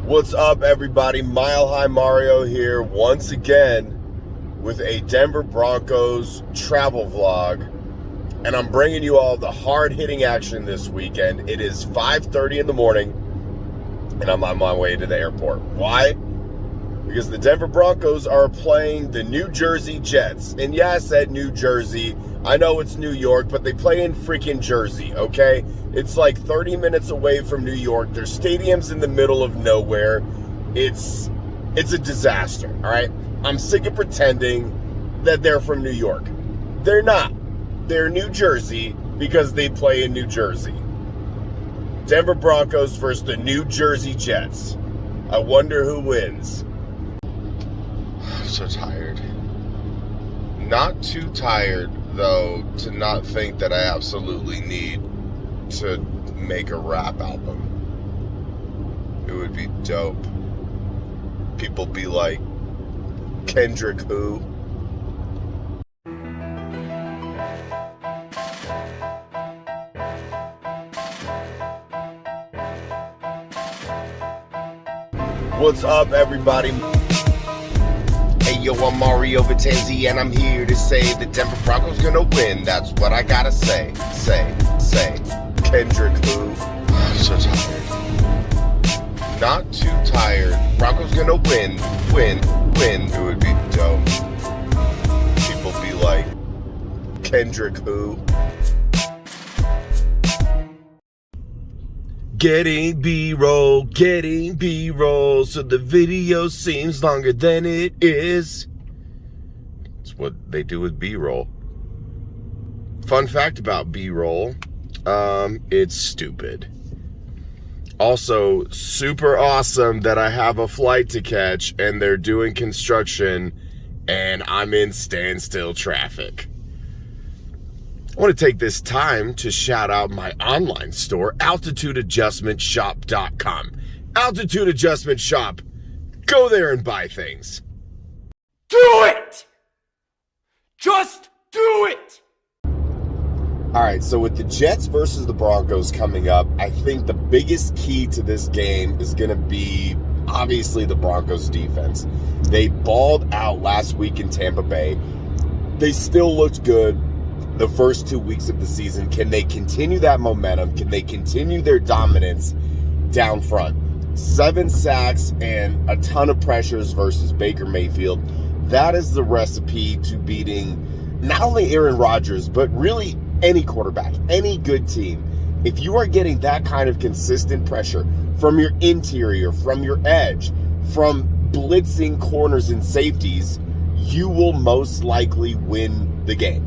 What's up, everybody? Mile High Mario here once again with a Denver Broncos travel vlog, and I'm bringing you all the hard-hitting action this weekend. It is 5:30 in the morning, and I'm on my way to the airport. Why? Because the Denver Broncos are playing the New Jersey Jets. And yeah, I said New Jersey. I know it's New York, but they play in freaking Jersey, okay? It's like 30 minutes away from New York. Their stadium's in the middle of nowhere. It's a disaster, all right? I'm sick of pretending that they're from New York. They're not. They're New Jersey because they play in New Jersey. Denver Broncos versus the New Jersey Jets. I wonder who wins. I'm so tired. Not too tired, though, to not think that I absolutely need to make a rap album. It would be dope. People be like, Kendrick who? What's up, everybody? Hey, yo, I'm Mario Vetanze, and I'm here to say the Denver Broncos gonna win. That's what I gotta say. Say. Kendrick who? I'm so tired. Not too tired. Broncos gonna win. It would be dope. People be like, Kendrick who? Getting B-roll, so the video seems longer than it is. It's what they do with B-roll. Fun fact about B-roll, it's stupid. Also, super awesome that I have a flight to catch and they're doing construction and I'm in standstill traffic. I want to take this time to shout out my online store, altitudeadjustmentshop.com. Altitude Adjustment Shop. Go there and buy things. Do it! Just do it! All right, so with the Jets versus the Broncos coming up, I think the biggest key to this game is going to be, obviously, the Broncos defense. They balled out last week in Tampa Bay. They still looked good the first 2 weeks of the season. Can they continue that momentum? Can they continue their dominance down front? 7 sacks and a ton of pressures versus Baker Mayfield. That is the recipe to beating not only Aaron Rodgers, but really any quarterback, any good team. If you are getting that kind of consistent pressure from your interior, from your edge, from blitzing corners and safeties, you will most likely win the game.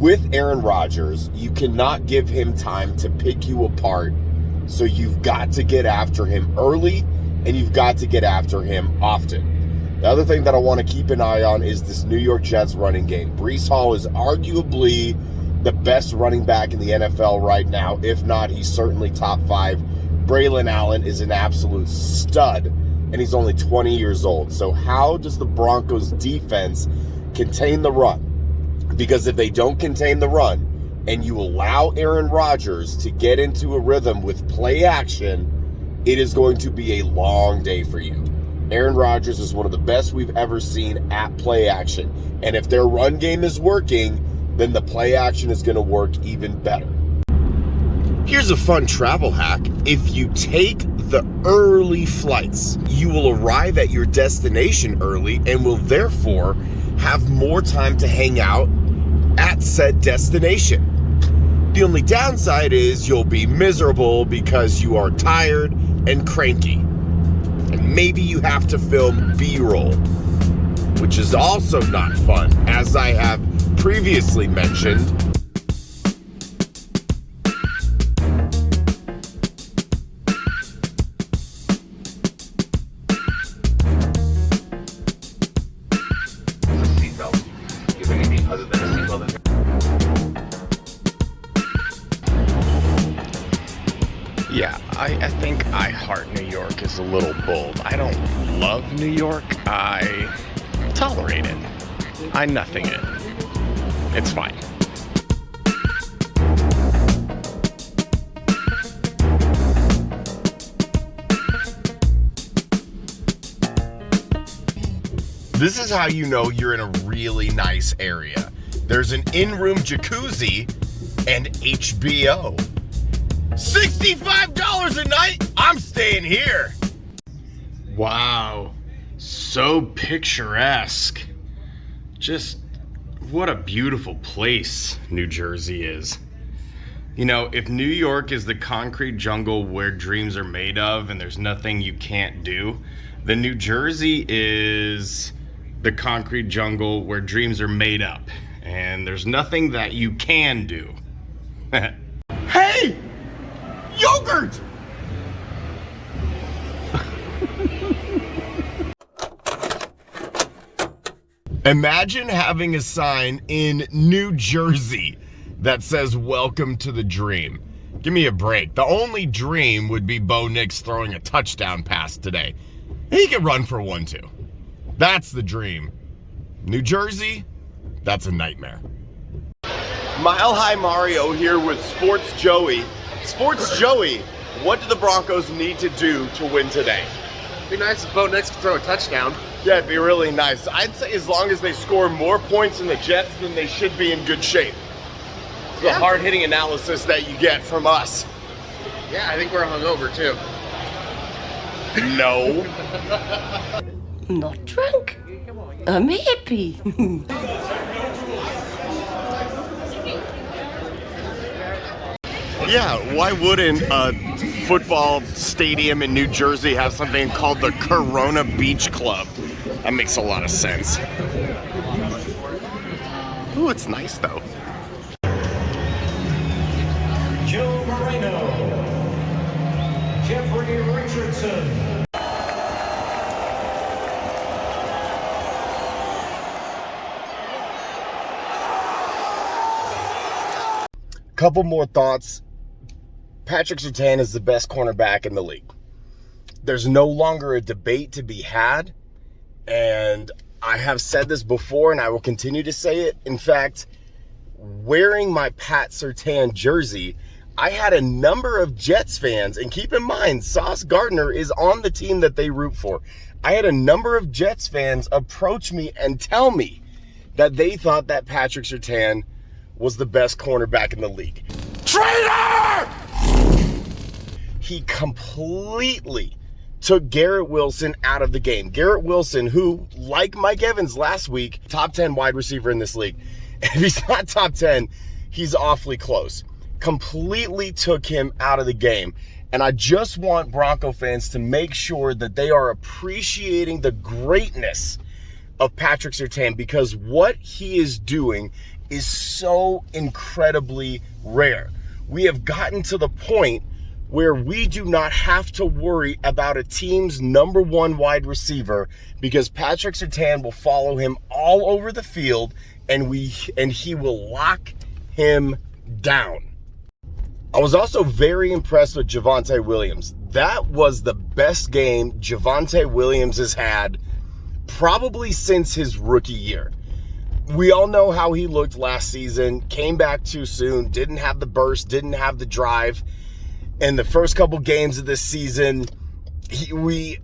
With Aaron Rodgers, you cannot give him time to pick you apart, so you've got to get after him early, and you've got to get after him often. The other thing that I want to keep an eye on is this New York Jets running game. Breece Hall is arguably the best running back in the NFL right now. If not, he's certainly top 5. Braylon Allen is an absolute stud, and he's only 20 years old. So how does the Broncos defense contain the run? Because if they don't contain the run and you allow Aaron Rodgers to get into a rhythm with play action, it is going to be a long day for you. Aaron Rodgers is one of the best we've ever seen at play action. And if their run game is working, then the play action is going to work even better. Here's a fun travel hack. If you take the early flights, you will arrive at your destination early and will therefore have more time to hang out at said destination. The only downside is you'll be miserable because you are tired and cranky. And maybe you have to film B-roll, which is also not fun, as I have previously mentioned. Yeah, I think I Heart New York is a little bold. I don't love New York. I tolerate it. I nothing it. It's fine. This is how you know you're in a really nice area. There's an in-room jacuzzi and HBO. $65 a night? I'm staying here. Wow, so picturesque. Just what a beautiful place New Jersey is. You know, if New York is the concrete jungle where dreams are made of and there's nothing you can't do, then New Jersey is the concrete jungle where dreams are made up and there's nothing that you can do. Hey! Yogurt! Imagine having a sign in New Jersey that says, "Welcome to the dream." Give me a break. The only dream would be Bo Nix throwing a touchdown pass today. He could run for one too. That's the dream. New Jersey, that's a nightmare. Mile High Mario here with Sports Joey. Sports Joey, what do the Broncos need to do to win today? It'd be nice if Bo Nix could throw a touchdown. Yeah, it'd be really nice. I'd say as long as they score more points than the Jets, then they should be in good shape. It's the hard-hitting analysis that you get from us. Yeah, I think we're hungover too. No. Not drunk. I'm happy. Yeah, why wouldn't a football stadium in New Jersey have something called the Corona Beach Club? That makes a lot of sense. Ooh, it's nice though. Joe Moreno, Jeffrey Richardson. Couple more thoughts. Patrick Surtain is the best cornerback in the league. There's no longer a debate to be had, and I have said this before and I will continue to say it. In fact, wearing my Pat Surtain jersey, I had a number of Jets fans, and keep in mind, Sauce Gardner is on the team that they root for. I had a number of Jets fans approach me and tell me that they thought that Patrick Surtain was the best cornerback in the league. Traitor! He completely took Garrett Wilson out of the game. Garrett Wilson, who, like Mike Evans last week, top 10 wide receiver in this league. If he's not top 10, he's awfully close. Completely took him out of the game. And I just want Bronco fans to make sure that they are appreciating the greatness of Patrick Surtain, because what he is doing is so incredibly rare. We have gotten to the point where we do not have to worry about a team's number one wide receiver, because Patrick Surtain will follow him all over the field and he will lock him down. I was also very impressed with Javonte Williams. That was the best game Javonte Williams has had probably since his rookie year. We all know how he looked last season, came back too soon, didn't have the burst, didn't have the drive. In the first couple games of this season, we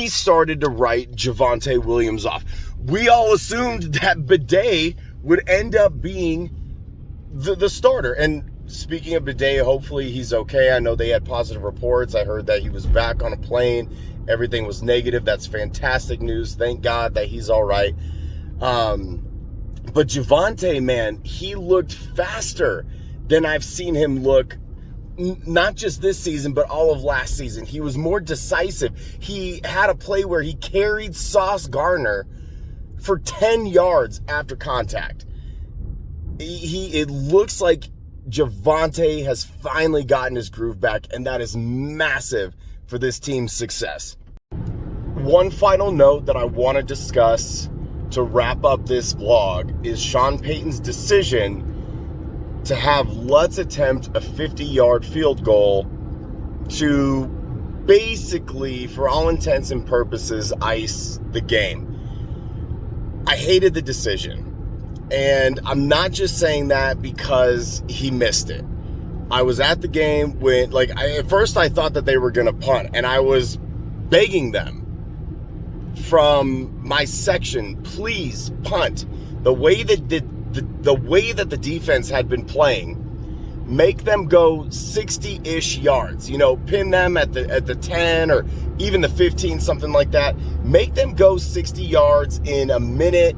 started to write Javonte Williams off. We all assumed that Bidet would end up being the starter. And speaking of Bidet, hopefully he's okay. I know they had positive reports. I heard that he was back on a plane. Everything was negative. That's fantastic news. Thank God that he's all right. But Javonte, man, he looked faster than I've seen him look, not just this season, but all of last season. He was more decisive. He had a play where he carried Sauce Gardner for 10 yards after contact. It looks like Javonte has finally gotten his groove back, and that is massive for this team's success. One final note that I want to discuss to wrap up this vlog is Sean Payton's decision to have Lutz attempt a 50-yard field goal to basically, for all intents and purposes, ice the game. I hated the decision. And I'm not just saying that because he missed it. I was at the game when, at first I thought that they were going to punt, and I was begging them from my section, please punt. The way that the defense had been playing, make them go 60-ish yards. You know, pin them at the 10 or even the 15, something like that. Make them go 60 yards in a minute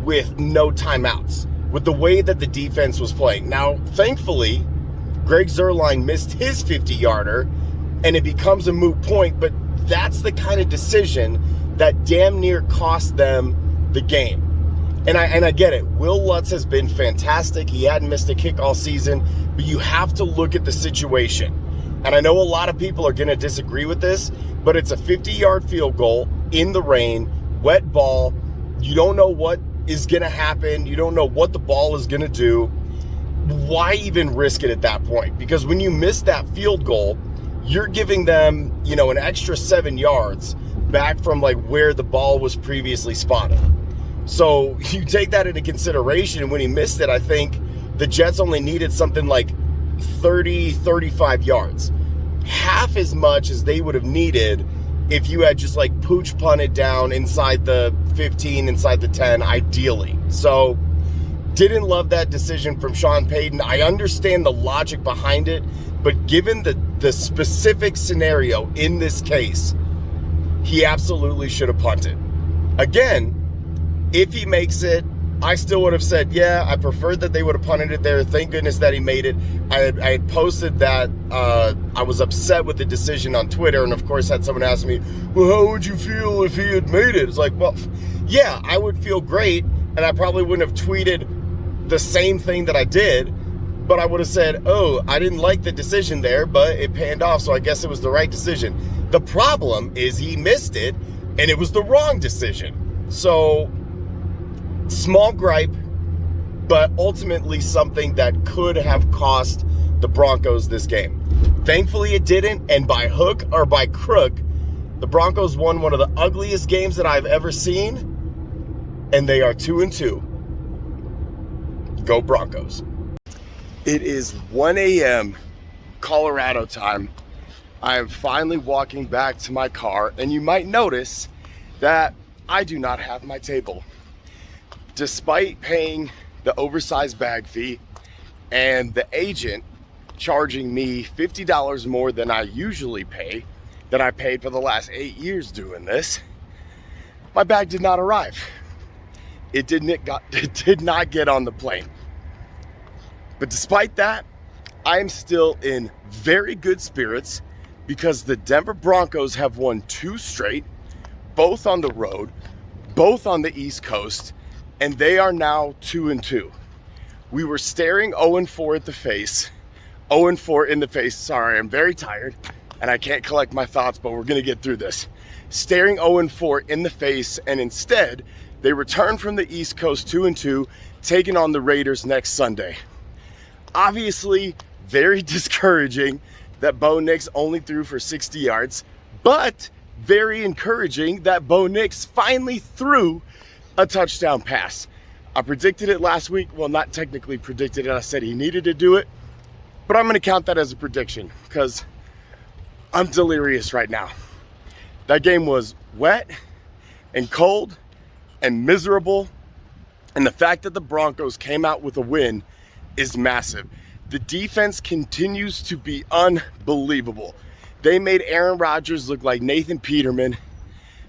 with no timeouts, with the way that the defense was playing. Now, thankfully, Greg Zuerlein missed his 50-yarder, and it becomes a moot point, but that's the kind of decision that damn near cost them the game. And I get it. Will Lutz has been fantastic. He hadn't missed a kick all season, but you have to look at the situation. And I know a lot of people are going to disagree with this, but it's a 50-yard field goal in the rain, wet ball. You don't know what is going to happen. You don't know what the ball is going to do. Why even risk it at that point? Because when you miss that field goal, you're giving them, you know, an extra 7 yards back from like where the ball was previously spotted. So you take that into consideration. When he missed it, I think the Jets only needed something like 30, 35 yards. Half as much as they would have needed if you had just like pooch punted down inside the 15, inside the 10, ideally. So didn't love that decision from Sean Payton. I understand the logic behind it, but given the specific scenario in this case, he absolutely should have punted. Again, if he makes it, I still would have said, yeah, I preferred that they would have punted it there. Thank goodness that he made it. I had posted that I was upset with the decision on Twitter, and of course had someone ask me, well, how would you feel if he had made it? It's like, well, yeah, I would feel great, and I probably wouldn't have tweeted the same thing that I did, but I would have said, oh, I didn't like the decision there, but it panned off, so I guess it was the right decision. The problem is he missed it, and it was the wrong decision. So small gripe, but ultimately something that could have cost the Broncos this game. Thankfully it didn't, and by hook or by crook, the Broncos won one of the ugliest games that I've ever seen, and they are 2-2. Go Broncos. It is 1 a.m. Colorado time. I am finally walking back to my car, and you might notice that I do not have my table. Despite paying the oversized bag fee and the agent charging me $50 more than I usually pay, that I paid for the last 8 years doing this, my bag did not arrive. It did not get on the plane. But despite that, I am still in very good spirits because the Denver Broncos have won 2 straight, both on the road, both on the East Coast, and they are now 2-2. We were staring 0-4 at the face. 0-4 in the face. Sorry, I'm very tired and I can't collect my thoughts, but we're gonna get through this. Staring 0-4 in the face, and instead, they return from the East Coast 2-2, taking on the Raiders next Sunday. Obviously, very discouraging that Bo Nix only threw for 60 yards, but very encouraging that Bo Nix finally threw a touchdown pass. I predicted it last week. Well, not technically predicted it. I said he needed to do it, but I'm going to count that as a prediction because I'm delirious right now. That game was wet and cold and miserable, and the fact that the Broncos came out with a win is massive. The defense continues to be unbelievable. They made Aaron Rodgers look like Nathan Peterman. I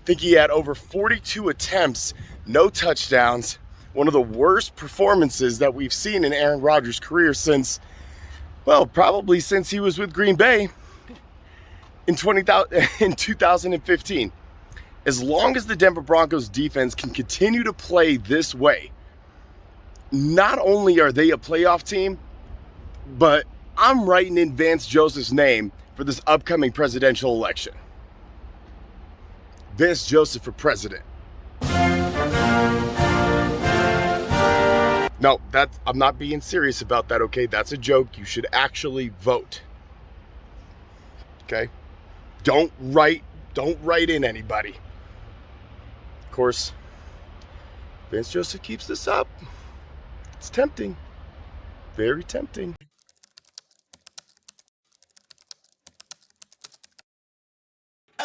think he had over 42 attempts, no touchdowns. One of the worst performances that we've seen in Aaron Rodgers' career since, well, probably since he was with Green Bay in 2015. As long as the Denver Broncos defense can continue to play this way, not only are they a playoff team, but I'm writing in Vance Joseph's name for this upcoming presidential election. Vance Joseph for president. No, I'm not being serious about that, okay? That's a joke. You should actually vote. Okay? Don't write in anybody. Of course, Vance Joseph keeps this up. It's tempting. Very tempting.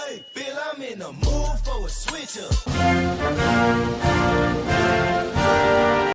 Hey, feel I'm in the mood for a switch up.